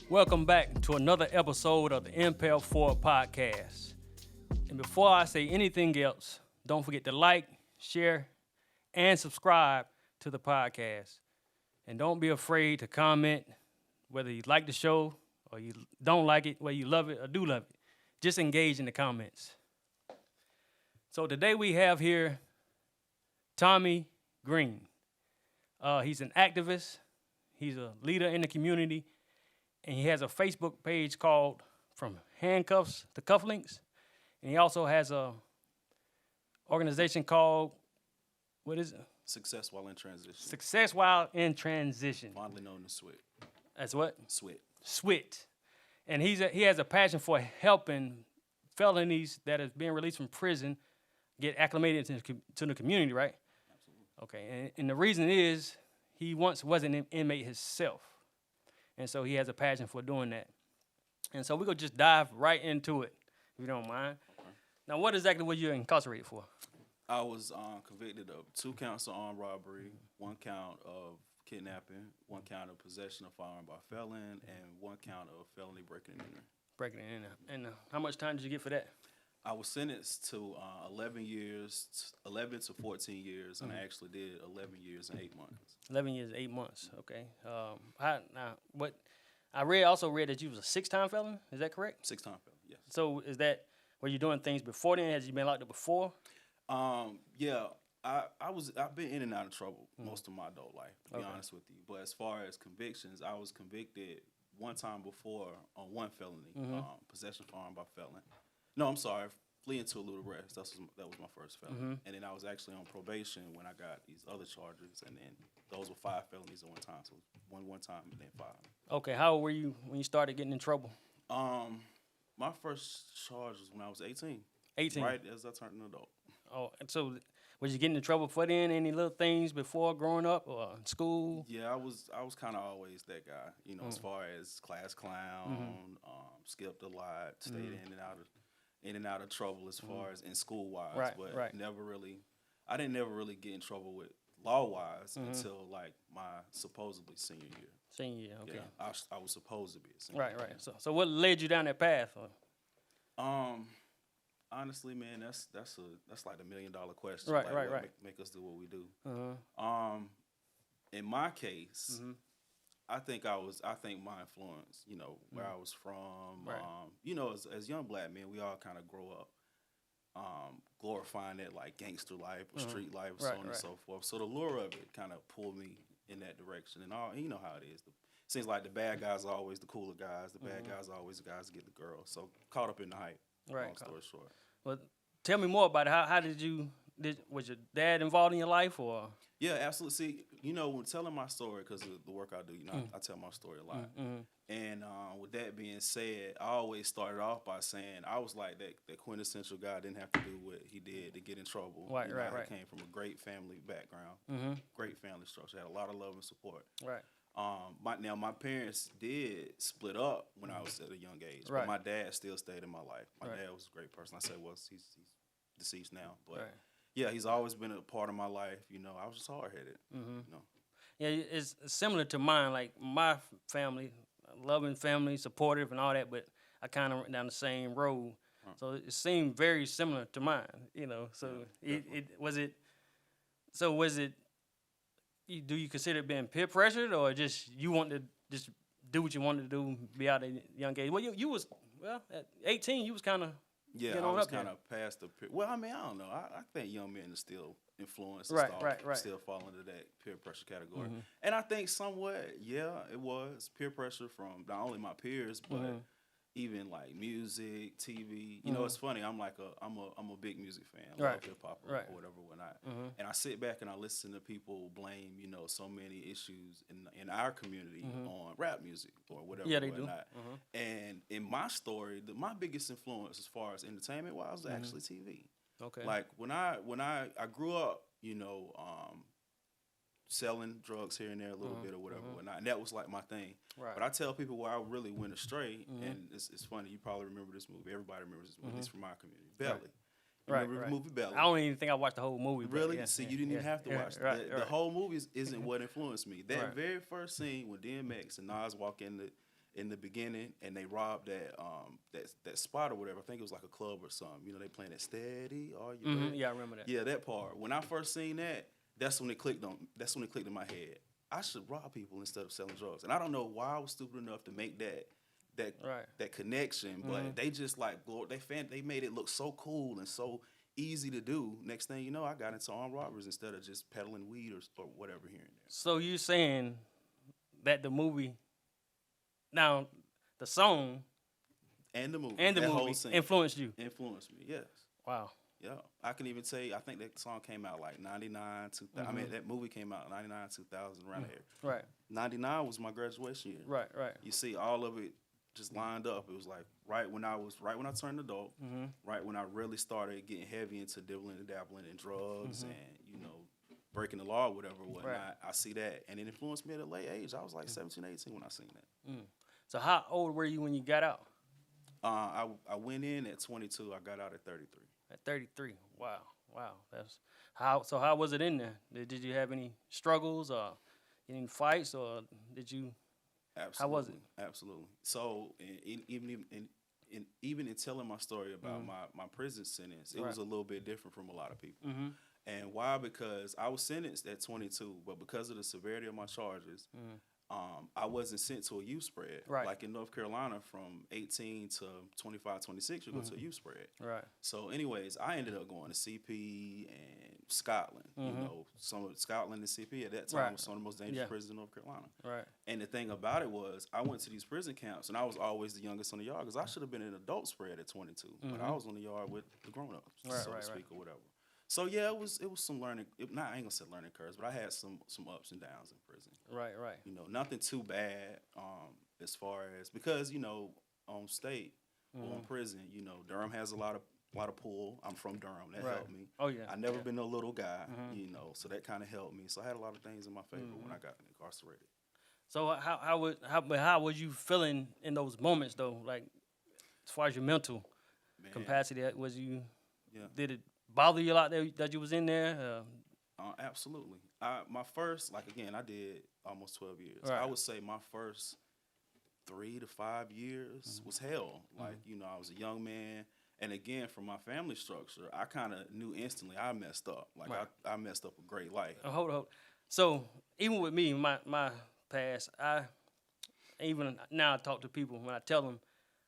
Welcome back to another episode of the Impel Forward podcast. And before I say anything else, don't forget to like, share, and subscribe to the podcast. And don't be afraid to comment whether you like the show or you don't like it, whether you love it or do love it. Just engage in the comments. So today we have here Tommy Green. He's an activist. He's a leader in the community. And he has a Facebook page called From Handcuffs to Cufflinks. And he also has a organization called, what is it? Success While in Transition. Success While in Transition. Fondly known as SWIT. That's what? SWIT. SWIT. And he has a passion for helping felonies that have been released from prison get acclimated to the community, right? Absolutely. Okay, and the reason is he once was an inmate himself. And so he has a passion for doing that. And so we're going to just dive right into it, if you don't mind. Okay. Now, what exactly were you incarcerated for? I was convicted of 2 counts of armed robbery, 1 count of kidnapping, 1 count of possession of firearm by felon, and 1 count of felony breaking and entering. Breaking it in. And how much time did you get for that? I was sentenced to 11 to 14 years, and I actually did 11 years and 8 months. 11 years, 8 months. Okay. I also read that you was a 6-time felon. Is that correct? 6-time felon, yes. So were you doing things before then? Has you been locked up before? Yeah. I've been in and out of trouble most of my adult life, to be honest with you. But as far as convictions, I was convicted 1 time before on 1 felony, possession of firearm by felon. No, I'm sorry, fleeing to a little rest. That was my first felony. And then I was actually on probation when I got these other charges, and then those were 5 felonies at one time. So one time and then 5. Okay, how old were you when you started getting in trouble? My first charge was when I was 18. 18? Right as I turned an adult. Oh, and so was you getting in trouble for then? Any little things before growing up or in school? Yeah, I was kind of always that guy, as far as class clown, skipped a lot, stayed in and out of trouble as far as in school wise, but I didn't never really get in trouble with law wise until like my supposedly senior year. Senior year, okay. Yeah, I was supposed to be a senior. Right. So what led you down that path? Honestly, man, that's like the $1 million question. Right. Make us do what we do. In my case, I think my influence, where I was from, as young black men, we all kind of grow up glorifying that like gangster life or street life, so on and so forth. So the lure of it kind of pulled me in that direction, and you know how it is. Seems like the bad guys are always the cooler guys. The bad guys are always the guys that get the girls. So caught up in the hype. Right. Long story short. Well, tell me more about it. How was your dad involved in your life or? Yeah, absolutely. See, when telling my story, because of the work I do, I tell my story a lot. And with that being said, I always started off by saying I was like that quintessential guy didn't have to do what he did to get in trouble. Right. I came from a great family background, great family structure, had a lot of love and support. Right. My parents did split up when I was at a young age, but my dad still stayed in my life. My dad was a great person. I say he's deceased now, but yeah, he's always been a part of my life. I was just hard headed. Yeah, it's similar to mine. Like my family, loving family, supportive and all that, but I kind of went down the same road. So it seemed very similar to mine. So was it. Do you consider it being peer pressured, or just you want to just do what you wanted to do, be out at a young age? Well, you was at 18, you was kind of I was kind of past the peer. Well, I mean, I don't know. I think young men are still influenced, and still fall into that peer pressure category. And I think somewhat, it was peer pressure from not only my peers, but even like music, TV. It's funny. I'm a big music fan, love hip hop or whatever, whatnot. And I sit back and I listen to people blame, so many issues in our community on rap music or whatever, whatnot. And in my story, my biggest influence as far as entertainment wise was actually TV. Okay. Like when I grew up, selling drugs here and there a little bit or whatever, whatnot. And that was like my thing. Right. But I tell people where I really went astray, and it's funny, you probably remember this movie. Everybody remembers this movie. It's from my community. Belly. Remember the movie Belly? I don't even think I watched the whole movie. Really? See, you didn't even have to watch it. The whole movie isn't what influenced me. That very first scene when DMX and Nas walk in in the beginning, and they robbed that spot or whatever. I think it was like a club or something. You know, they playing that steady. Are you ready? Yeah, I remember that. Yeah, that part. When I first seen that, that's when it clicked in my head. I should rob people instead of selling drugs. And I don't know why I was stupid enough to make that connection, but they just like they made it look so cool and so easy to do. Next thing you know, I got into armed robberies instead of just peddling weed or whatever here and there. So you saying that the movie, now the song and the movie influenced you? Influenced me, yes. Wow. Yeah, I can even tell you, I think that song came out like 99, 2000. I mean, that movie came out 99, 2000, around here. Right. 99 was my graduation year. Right. You see, all of it just lined up. It was like right when I turned adult, right when I really started getting heavy into dabbling in drugs and, you know, breaking the law or whatever, whatnot. Right. I see that. And it influenced me at a late age. I was like 17, 18 when I seen that. So how old were you when you got out? I went in at 22. I got out at 33. At 33. Wow. That's how. So how was it in there? Did you have any struggles or any fights, or did you? Absolutely. How was it? Absolutely. So even in telling my story about my prison sentence, it was a little bit different from a lot of people. And why? Because I was sentenced at 22, but because of the severity of my charges, I wasn't sent to a youth spread. Right. Like in North Carolina, from 18 to 25, 26, you go to a youth spread. Right. So anyways, I ended up going to CP and Scotland. You know, some of Scotland and CP at that time was some of the most dangerous prisons in North Carolina. Right. And the thing about it was, I went to these prison camps, and I was always the youngest on the yard because I should have been an adult spread at 22, but I was on the yard with the grown-ups, so to speak, or whatever. So yeah, it was some learning. I ain't gonna say learning curves, but I had some ups and downs in prison. Right. You know, nothing too bad. As far as, because you know, on state or in prison, you know, Durham has a lot of pull. I'm from Durham. That helped me. Oh yeah. I never been a little guy, you know, so that kind of helped me. So I had a lot of things in my favor when I got incarcerated. So how was you feeling in those moments though? Like, as far as your mental capacity, was you? Yeah. Did it bother you a lot that you was in there? Absolutely. My first, like again, I did almost 12 years. Right. I would say my first 3 to 5 years was hell. Like, you know, I was a young man. And again, from my family structure, I kind of knew instantly I messed up. Like, I messed up a great life. Hold on. So even with me, my past, even now I talk to people when I tell them,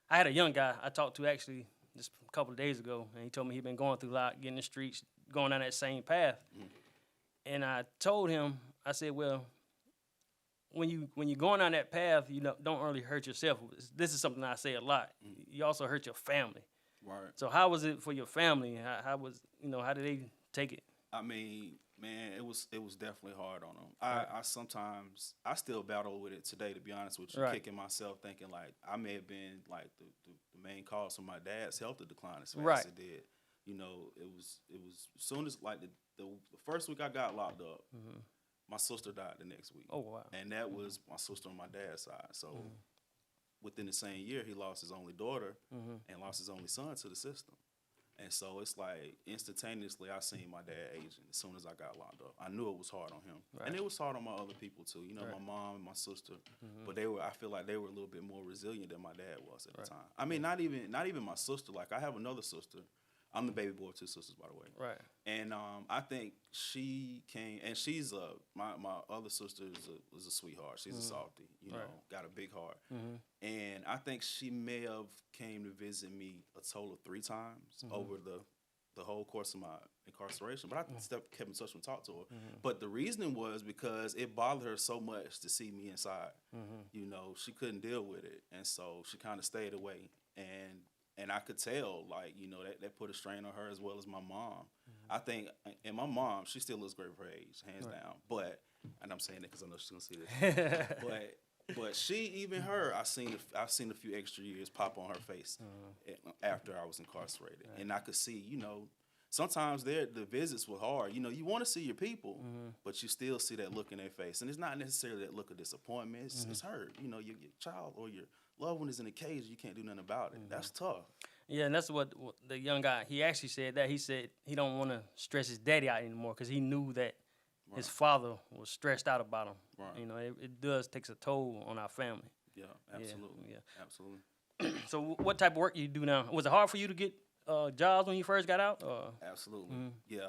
I had a young guy I talked to actually just a couple of days ago, and he told me he'd been going through a lot, getting in the streets, going down that same path. And I told him, I said, well, when you're going down that path, you don't really hurt yourself. This is something I say a lot. You also hurt your family. Right. So how was it for your family? How did they take it? I mean, man, it was definitely hard on them. I sometimes still battle with it today, to be honest with you, kicking myself, thinking like I may have been like the main cause of my dad's health decline as fast as it did. You know, it was as soon as like the first week I got locked up, my sister died the next week. Oh wow! And that was my sister on my dad's side. So within the same year, he lost his only daughter and lost his only son to the system. And so it's like instantaneously I seen my dad aging as soon as I got locked up. I knew it was hard on him. Right. And it was hard on my other people too. You know, my mom and my sister. But I feel like they were a little bit more resilient than my dad was at the time. I mean, not even my sister. Like, I have another sister. I'm the baby boy of 2 sisters, by the way. Right. And I think she came, and she's my other sister is a sweetheart. She's a softie, you know, got a big heart. And I think she may have came to visit me a total of 3 times over the whole course of my incarceration. But I kept in touch and talked to her. But the reasoning was because it bothered her so much to see me inside. You know, she couldn't deal with it, and so she kind of stayed away. And I could tell, like, you know, that put a strain on her as well as my mom. I think, and my mom, she still looks great for her age, hands down. But, and I'm saying that because I know she's gonna see this. but she, even her, I've seen a few extra years pop on her face after I was incarcerated, and I could see, you know, sometimes the visits were hard. You know, you want to see your people, but you still see that look in their face, and it's not necessarily that look of disappointment. It's hurt. You know, your child or your loved one is in a cage. You can't do nothing about it. That's tough. Yeah, and that's what the young guy, he actually said that. He said he don't want to stress his daddy out anymore because he knew that his father was stressed out about him. Right. You know, it does takes a toll on our family. Yeah, absolutely. Yeah. Absolutely. So what type of work you do now? Was it hard for you to get jobs when you first got out? Absolutely. Yeah.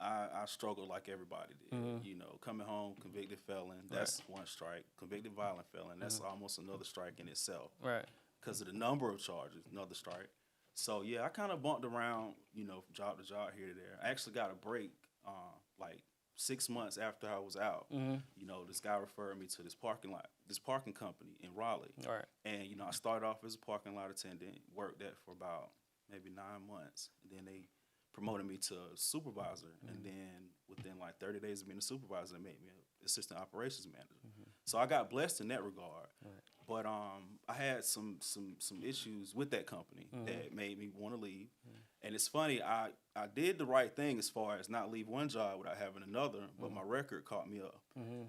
I struggled like everybody did. You know, coming home, convicted felon, that's one strike. Convicted violent felon, that's almost another strike in itself. Right. Because of the number of charges, another strike. So, yeah, I kind of bumped around, you know, from job to job here to there. I actually got a break like 6 months after I was out. You know, this guy referred me to this parking company in Raleigh. Right. And, you know, I started off as a parking lot attendant, worked that for about maybe 9 months. And then they promoted me to a supervisor. And then within like 30 days of being a supervisor, they made me an assistant operations manager. So I got blessed in that regard. Right. But I had some issues with that company that made me want to leave. And it's funny, I did the right thing as far as not leave one job without having another, but my record caught me up.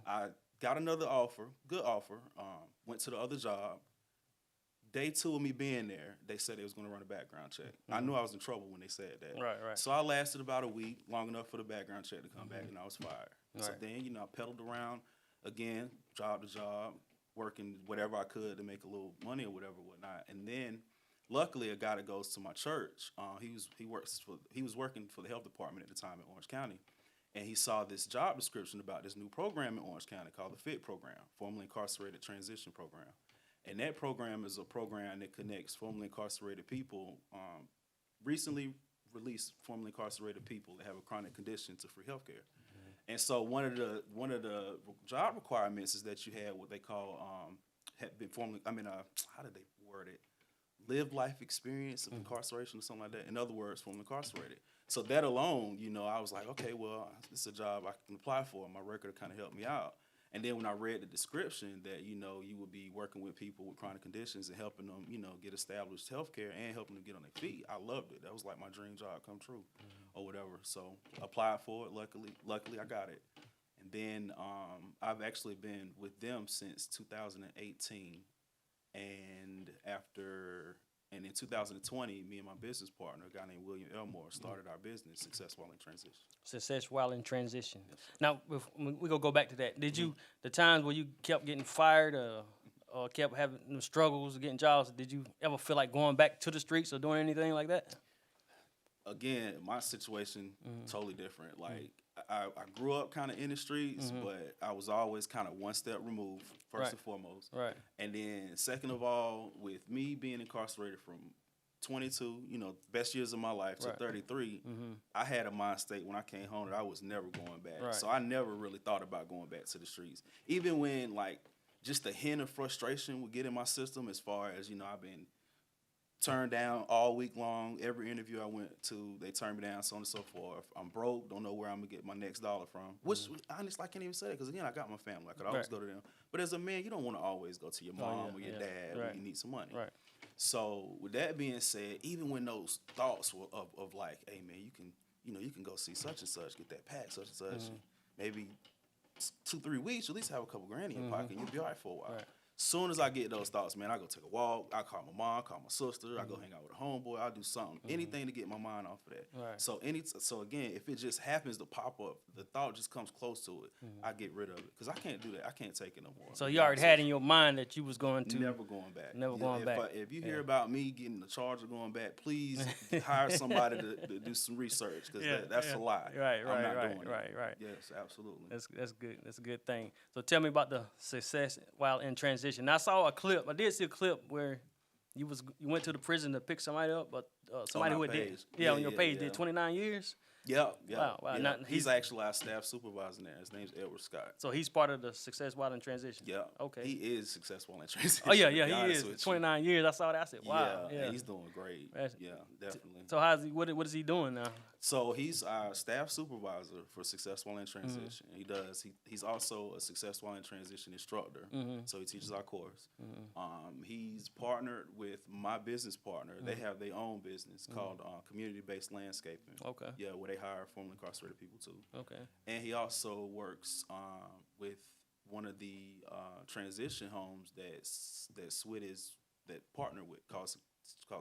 I got another offer, good offer, went to the other job. Day 2 of me being there, they said they was going to run a background check. I knew I was in trouble when they said that. Right. So I lasted about a week, long enough for the background check to come back, and I was fired. Right. So then, you know, I pedaled around again, job to job, working whatever I could to make a little money or whatnot. And then, luckily, a guy that goes to my church, he was working for the health department at the time in Orange County, and he saw this job description about this new program in Orange County called the FIT program, Formerly Incarcerated Transition Program. And that program is a program that connects formerly incarcerated people, recently released formerly incarcerated people that have a chronic condition to free healthcare. And so one of the job requirements is that you had what they call how did they word it? Lived life experience of incarceration or something like that. In other words, formerly incarcerated. So that alone, you know, I was like, okay, well, this is a job I can apply for. My record kind of helped me out. And then when I read the description that, you know, you would be working with people with chronic conditions and helping them, you know, get established healthcare and helping them get on their feet, I loved it. That was like my dream job come true or whatever. So applied for it. Luckily I got it. And then I've actually been with them since 2018. And in 2020, me and my business partner, a guy named William Elmore, started our business, Success While in Transition. Success While in Transition. Yes. Now, we're going to go back to that. Did you, the times where you kept getting fired or kept having struggles getting jobs, did you ever feel like going back to the streets or doing anything like that? Again, my situation, totally different. Like, I grew up kind of in the streets, but I was always kind of one step removed, first and foremost. Right. And then second of all, with me being incarcerated from 22, you know, best years of my life to 33, I had a mind state when I came home that I was never going back. Right. So I never really thought about going back to the streets. Even when, like, just the hint of frustration would get in my system as far as, you know, I've been turned down all week long. Every interview I went to, they turned me down, so on and so forth. I'm broke, don't know where I'm going to get my next dollar from. Which, honestly, I can't even say that because, again, I got my family. I could always go to them. But as a man, you don't want to always go to your mom or your dad when you need some money. Right. So with that being said, even when those thoughts were of like, hey, man, you can go see such and such, get that pack, such and such, maybe 2-3 weeks, you at least have a couple grand in your pocket, and you'll be all right for a while. Right. Soon as I get those thoughts, man, I go take a walk. I call my mom, call my sister. I go hang out with a homeboy. I'll do something, anything to get my mind off of that. Right. So again, if it just happens to pop up, the thought just comes close to it. I get rid of it because I can't do that. I can't take it no more. So you already had in your mind that you was going to never going back. Never going back. If you hear about me getting the charge of going back, please hire somebody to do some research because that's a lie. Right. Yes, absolutely. That's good. That's a good thing. So tell me about the Success While in Transition. I saw a clip. I did see a clip where you went to the prison to pick somebody up, but somebody who did on your page did 29 years. Yeah. Wow. Yeah. He's actually our staff supervisor there. His name's Edward Scott. So he's part of the Success While in Transition. Yeah. Okay. He is successful in transition. Oh yeah, he is. 29 years. I saw that. I said, wow. Yeah. He's doing great. Yeah, definitely. So what is he doing now? So he's our staff supervisor for Success While in Transition. He's also a Success While in Transition instructor. So he teaches our course. He's partnered with my business partner. They have their own business called Community-Based Landscaping. Okay. Yeah, where they hire formerly incarcerated people too. Okay. And he also works with one of the transition homes that SWIT is partnered with called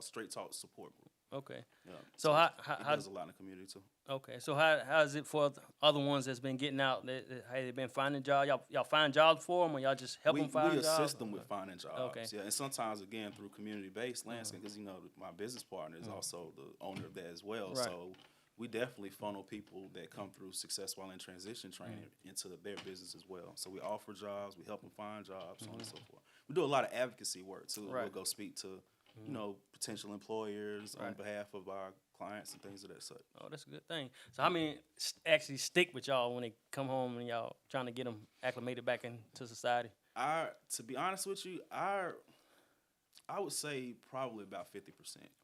Straight Talk Support Group. Okay. Yeah. So he how does a lot in the community too. Okay. So how is it for the other ones that's been getting out? Have they been finding jobs? Y'all find jobs for them, or y'all just help them find jobs? We assist them with finding jobs. Okay. Yeah, and sometimes again through community-based landscape, because my business partner is also the owner of that as well. Right. So we definitely funnel people that come through Success While in Transition training into their business as well. So we offer jobs, we help them find jobs, so on and so forth. We do a lot of advocacy work too. Right. We'll go speak to potential employers on behalf of our clients and things of that sort. Oh, that's a good thing. So how many actually stick with y'all when they come home and y'all trying to get them acclimated back into society? To be honest with you, I would say probably about 50%.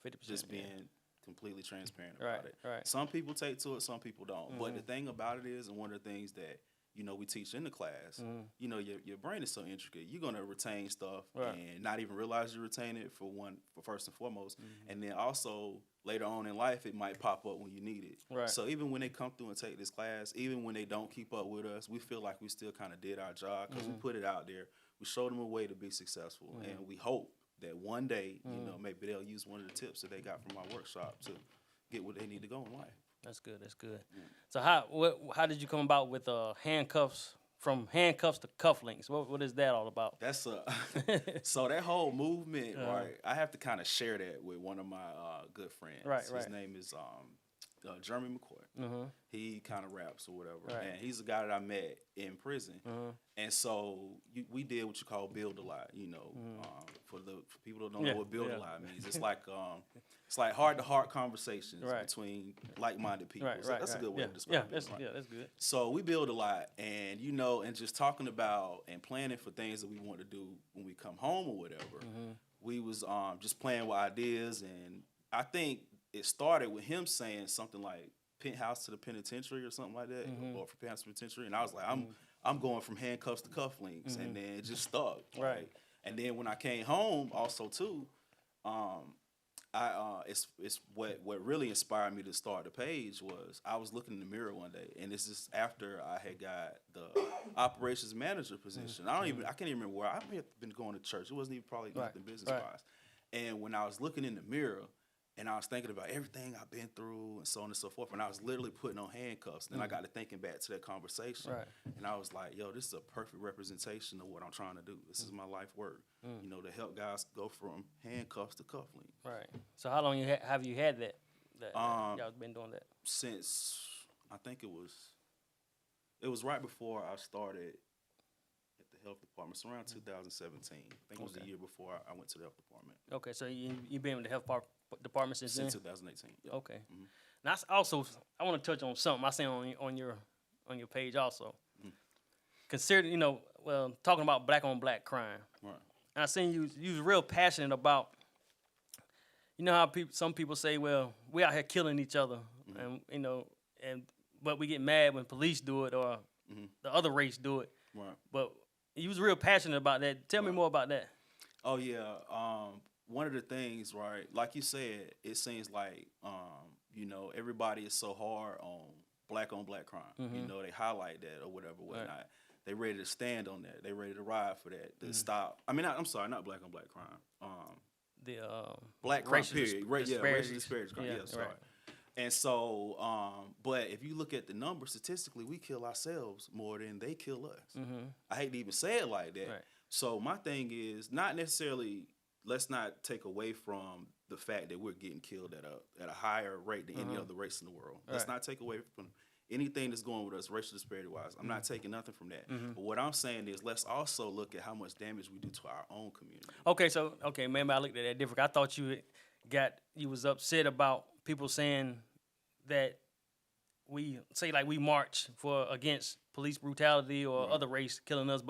50%. Just being completely transparent about it. Right. Some people take to it, some people don't. But the thing about it is, and one of the things that we teach in the class, your brain is so intricate. You're gonna retain stuff and not even realize you retain it for first and foremost, and then also later on in life it might pop up when you need it. Right. So even when they come through and take this class, even when they don't keep up with us, we feel like we still kind of did our job because we put it out there. We showed them a way to be successful, and we hope that one day, maybe they'll use one of the tips that they got from our workshop to get where they need to go in life. That's good. Yeah. So how did you come about with handcuffs, from handcuffs to cufflinks? What is that all about? That's so that whole movement, right? I have to kind of share that with one of my good friends. Right. His name is Jeremy McCoy. He kind of raps or whatever, Right. and he's a guy that I met in prison. And so we did what you call build a lot. For people that don't know what build a lot means, it's like heart to heart conversations between like minded people. Right, so that's a good way to describe it. That's good. So we build a lot, and and just talking about and planning for things that we want to do when we come home or whatever. We was just playing with ideas, and I think it started with him saying something like penthouse to the penitentiary or something like that, or from penthouse to penitentiary, and I was like, I'm going from handcuffs to cufflinks, and then it just stuck. Right. And then when I came home, also too, it's what really inspired me to start the page was I was looking in the mirror one day, and this is after I had got the operations manager position. I can't even remember where I may have been going to church. It wasn't even probably nothing business wise. And when I was looking in the mirror, and I was thinking about everything I've been through and so on and so forth, and I was literally putting on handcuffs. Then I got to thinking back to that conversation, and I was like, yo, this is a perfect representation of what I'm trying to do. This is my life work, to help guys go from handcuffs to cufflinks. Right. So how long have you had that y'all been doing that? Since, I think it was right before I started at the health department. So around 2017. I think it was the year before I went to the health department. Okay, so you've been with the health department since 2018. Yep. Okay. Now I want to touch on something I seen on your page also. Consider talking about black on black crime. Right. And I seen you was real passionate about. How some people say, well, we out here killing each other, and but we get mad when police do it or the other race do it. Right. But you was real passionate about that. Tell me more about that. Oh yeah. One of the things, right, like you said, it seems like everybody is so hard on black crime. They highlight that or whatever, whatnot. Right. They ready to stand on that. They ready to ride for that. To stop. I mean, I'm sorry, not black on black crime. The black crime period. Racial disparity crime. Yeah, sorry. Right. And so, but if you look at the numbers statistically, we kill ourselves more than they kill us. I hate to even say it like that. Right. So my thing is not necessarily. Let's not take away from the fact that we're getting killed at a higher rate than any other race in the world. Let's not take away from anything that's going with us racial disparity wise. I'm not taking nothing from that. But what I'm saying is let's also look at how much damage we do to our own community. Okay, maybe I looked at that different. I thought you was upset about people saying that we march against police brutality or other race killing us,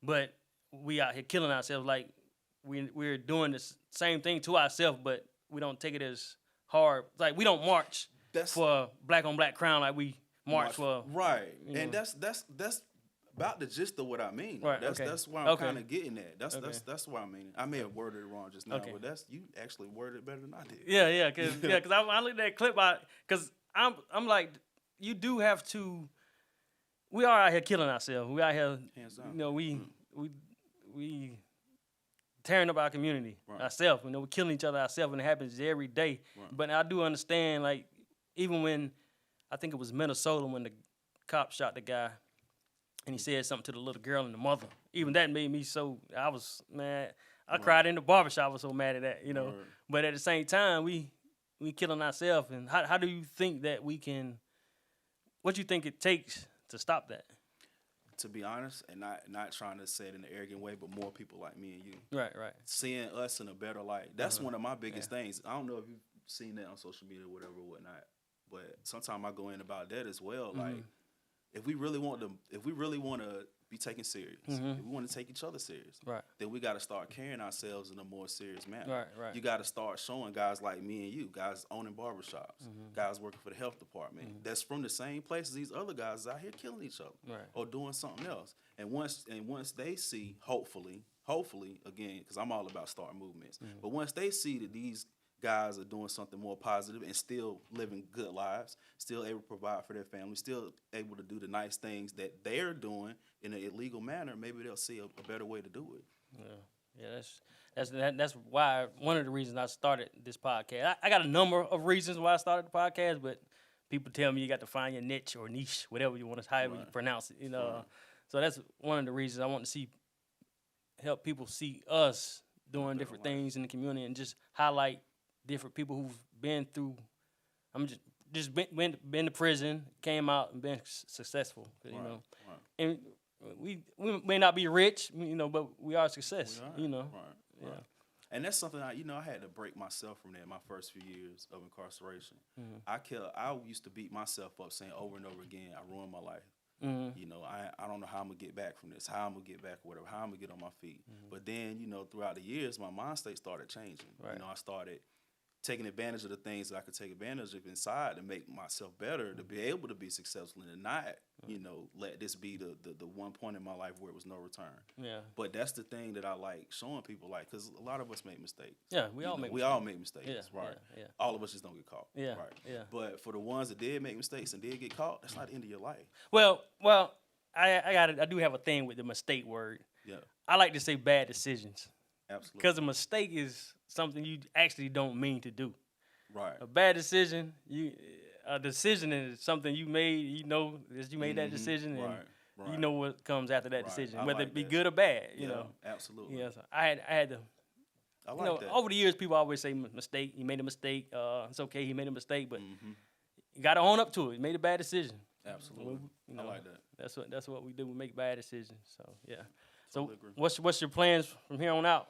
but we out here killing ourselves like. We're doing the same thing to ourselves, but we don't take it as hard. Like we don't march for black on black crime like we march for right. And that's about the gist of what I mean. Right. That's why I'm kind of getting at. That's what I mean. I may have worded it wrong just now, but you actually worded it better than I did. Yeah, because I looked at that clip because I'm like, you do have to. We are out here killing ourselves. We out here, hands down. we tearing up our community ourselves. You know, we're killing each other ourselves, and it happens every day. Right. But I do understand, like, even when, I think it was Minnesota when the cop shot the guy, and he said something to the little girl and the mother. Even that made me so, I was mad. I cried in the barbershop. I was so mad at that, you know. Right. But at the same time, we killing ourselves. And how do you think that we can, what do you think it takes to stop that? To be honest, and not trying to say it in an arrogant way, but more people like me and you. Right. Seeing us in a better light. That's one of my biggest things. I don't know if you've seen that on social media or whatever or whatnot, but sometimes I go in about that as well. Like, if we really want to be taken serious, if we want to take each other serious, then we got to start carrying ourselves in a more serious manner. Right. You got to start showing guys like me and you, guys owning barbershops, guys working for the health department, that's from the same place as these other guys out here killing each other or doing something else. And once they see, hopefully again, because I'm all about starting movements, but once they see that these guys are doing something more positive and still living good lives, still able to provide for their family, still able to do the nice things that they're doing in an illegal manner, maybe they'll see a better way to do it. Yeah, that's why, one of the reasons I started this podcast. I got a number of reasons why I started the podcast, but people tell me you got to find your niche or niche, whatever you want to, however you pronounce it, you know. So that's one of the reasons I want to help people see us doing different things in the community and just highlight different people who've been through. I'm just been to prison, came out and been successful. You know, and we may not be rich, you know, but we are success. You know, And that's something I had to break myself from that my first few years of incarceration. I used to beat myself up saying over and over again, I ruined my life. You know, I don't know how I'm gonna get back from this, how I'm gonna get back, whatever, how I'm gonna get on my feet. But then, you know, throughout the years, my mind state started changing. You know, I started taking advantage of the things that I could take advantage of inside to make myself better, to be able to be successful and not, you know, let this be the one point in my life where it was no return. Yeah. But that's the thing that I like showing people, like, because a lot of us make mistakes. Yeah, we all make mistakes. Right. Yeah. All of us just don't get caught. Yeah. Right. Yeah. But for the ones that did make mistakes and did get caught, that's not the end of your life. Well, I do have a thing with the mistake word. Yeah. I like to say bad decisions. Absolutely. Because a mistake is something you actually don't mean to do. Right. A bad decision, a decision is something you made. You know that you made that decision, and you know what comes after that decision, whether it be good or bad. You know. Absolutely. Yeah. So I had to. I like that. Over the years, people always say mistake. He made a mistake. It's okay. He made a mistake, but you got to own up to it. He made a bad decision. Absolutely. You know, I like that. That's what we do. We make bad decisions. So yeah. So what's your plans from here on out?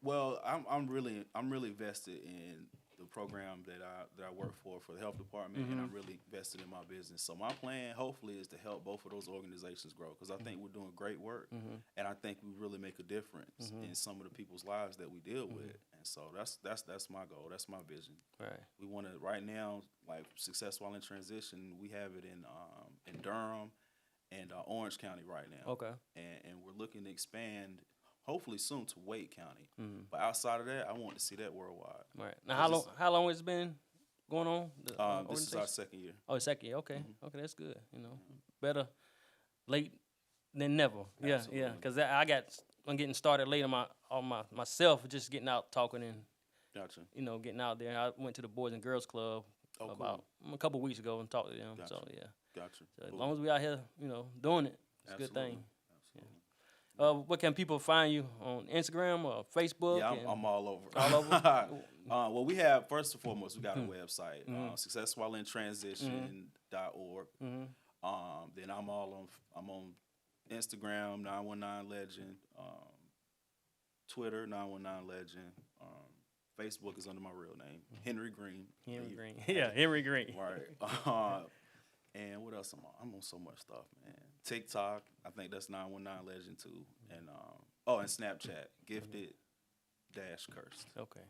Well, I'm really vested in the program that I work for the health department, and I'm really vested in my business. So my plan, hopefully, is to help both of those organizations grow, because I think we're doing great work, and I think we really make a difference in some of the people's lives that we deal with. And so that's my goal. That's my vision. Right. We want to right now, like Success While in Transition. We have it in Durham and Orange County right now. Okay. And we're looking to expand, hopefully soon, to Wade County. But outside of that, I want to see that worldwide. Right. Now, how long has it been going on? This is our second year. Oh, second year. Okay. Okay, that's good. You know, better late than never. Absolutely. Yeah. Because I'm getting started late on myself, just getting out talking and getting out there. I went to the Boys and Girls Club about a couple weeks ago and talked to them. Gotcha. So yeah. Gotcha. So as long as we out here, doing it, it's a good thing. What can people find you on Instagram or Facebook? Yeah, I'm all over. All over? Well, we have, first and foremost, we got a website, successwhileinTransition.org. Then I'm on Instagram, 919legend, Twitter, 919legend. Facebook is under my real name, Henry Green. Henry Green. Yeah, Henry Green. Right. And what else am I? I'm on so much stuff, man. TikTok, I think that's 919legend too. And and Snapchat, gifted-cursed. Okay.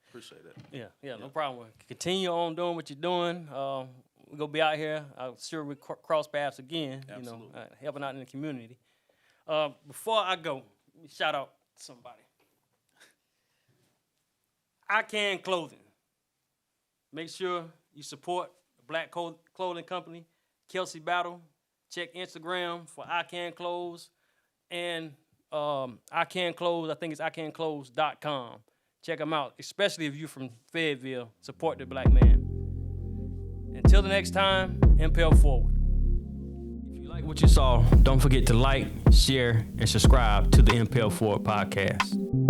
Appreciate that. Yeah, no problem. Continue on doing what you're doing. We're gonna be out here. I'm sure we cross paths again. Absolutely. Helping out in the community. Before I go, let me shout out somebody. I Can Clothing. Make sure you support the Black clothing company, Kelsey Battle. Check Instagram for I Can Clothes. And I Can Close. I think it's icanclose.com. Check them out, especially if you're from Fayetteville. Support the black man. Until the next time, impel forward. If you like what you saw, don't forget to like, share, and subscribe to the Impel Forward podcast.